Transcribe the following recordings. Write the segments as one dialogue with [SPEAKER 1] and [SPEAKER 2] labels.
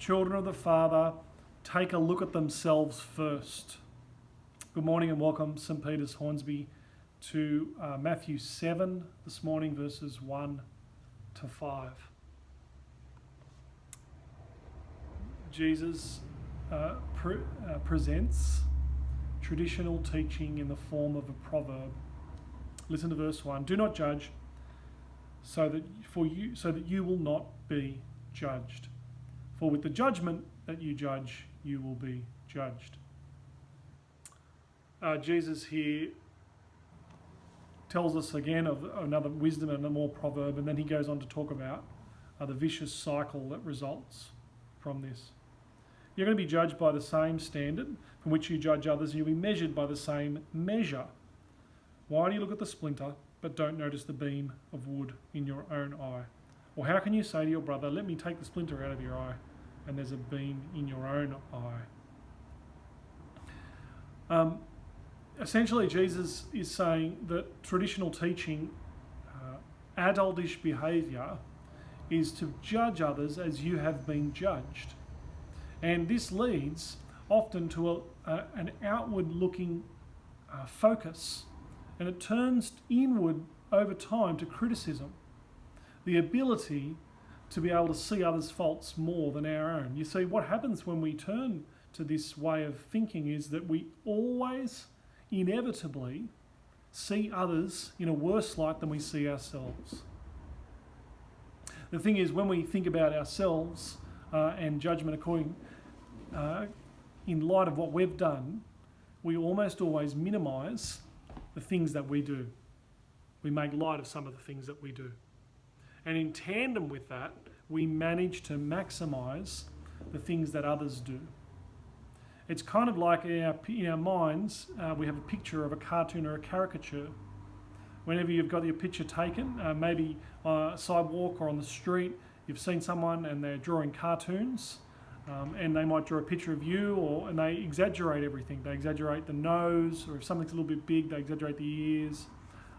[SPEAKER 1] Children of the Father, take a look at themselves first. Good morning and welcome, St. Peter's, Hornsby, to Matthew 7 this morning, verses 1 to 5. Jesus presents traditional teaching in the form of a proverb. Listen to verse 1. Do not judge so that you will not be judged. For with the judgment that you judge, you will be judged. Jesus here tells us again of another wisdom and a more proverb, and then he goes on to talk about the vicious cycle that results from this. You're going to be judged by the same standard from which you judge others, and you'll be measured by the same measure. Why do you look at the splinter but don't notice the beam of wood in your own eye? Or how can you say to your brother, let me take the splinter out of your eye, and there's a beam in your own eye? Essentially, Jesus is saying that traditional teaching, adultish behaviour, is to judge others as you have been judged. And this leads often to an outward-looking focus, and it turns inward over time to criticism, the ability to be able to see others' faults more than our own. You see, what happens when we turn to this way of thinking is that we always, inevitably, see others in a worse light than we see ourselves. The thing is, when we think about ourselves and judgment according in light of what we've done, we almost always minimise the things that we do. We make light of some of the things that we do. And in tandem with that, we manage to maximise the things that others do. It's kind of like in our minds, we have a picture of a cartoon or a caricature. Whenever you've got your picture taken, maybe on a sidewalk or on the street, you've seen someone and they're drawing cartoons, and they might draw a picture of you, and they exaggerate everything. They exaggerate the nose, or if something's a little bit big, they exaggerate the ears,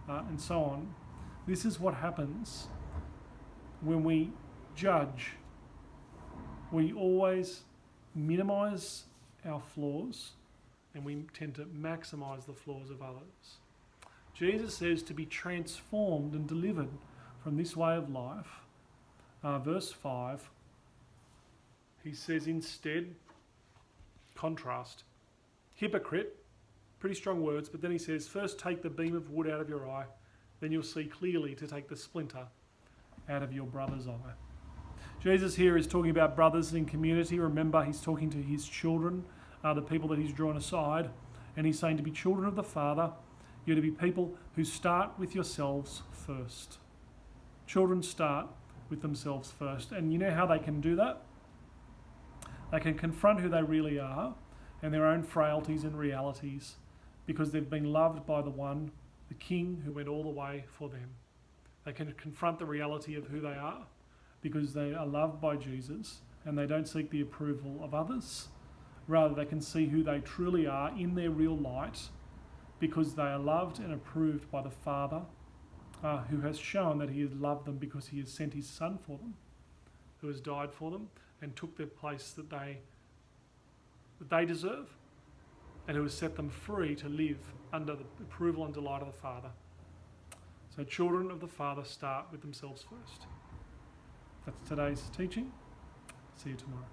[SPEAKER 1] and so on. This is what happens when we judge. We always minimise our flaws, and we tend to maximise the flaws of others. Jesus says to be transformed and delivered from this way of life. Verse 5, he says instead, contrast, hypocrite, pretty strong words, but then he says, first take the beam of wood out of your eye, then you'll see clearly to take the splinter out of your brother's eye. Jesus here is talking about brothers in community. Remember, he's talking to his children, the people that he's drawn aside, and he's saying to be children of the Father, you're to be people who start with yourselves first. Children start with themselves first. And you know how they can do that? They can confront who they really are and their own frailties and realities because they've been loved by the one, the King, who went all the way for them. They can confront the reality of who they are because they are loved by Jesus and they don't seek the approval of others. Rather, they can see who they truly are in their real light because they are loved and approved by the Father, who has shown that he has loved them because he has sent his Son for them, who has died for them and took their place that they deserve, and who has set them free to live under the approval and delight of the Father. So children of the Father start with themselves first. That's today's teaching. See you tomorrow.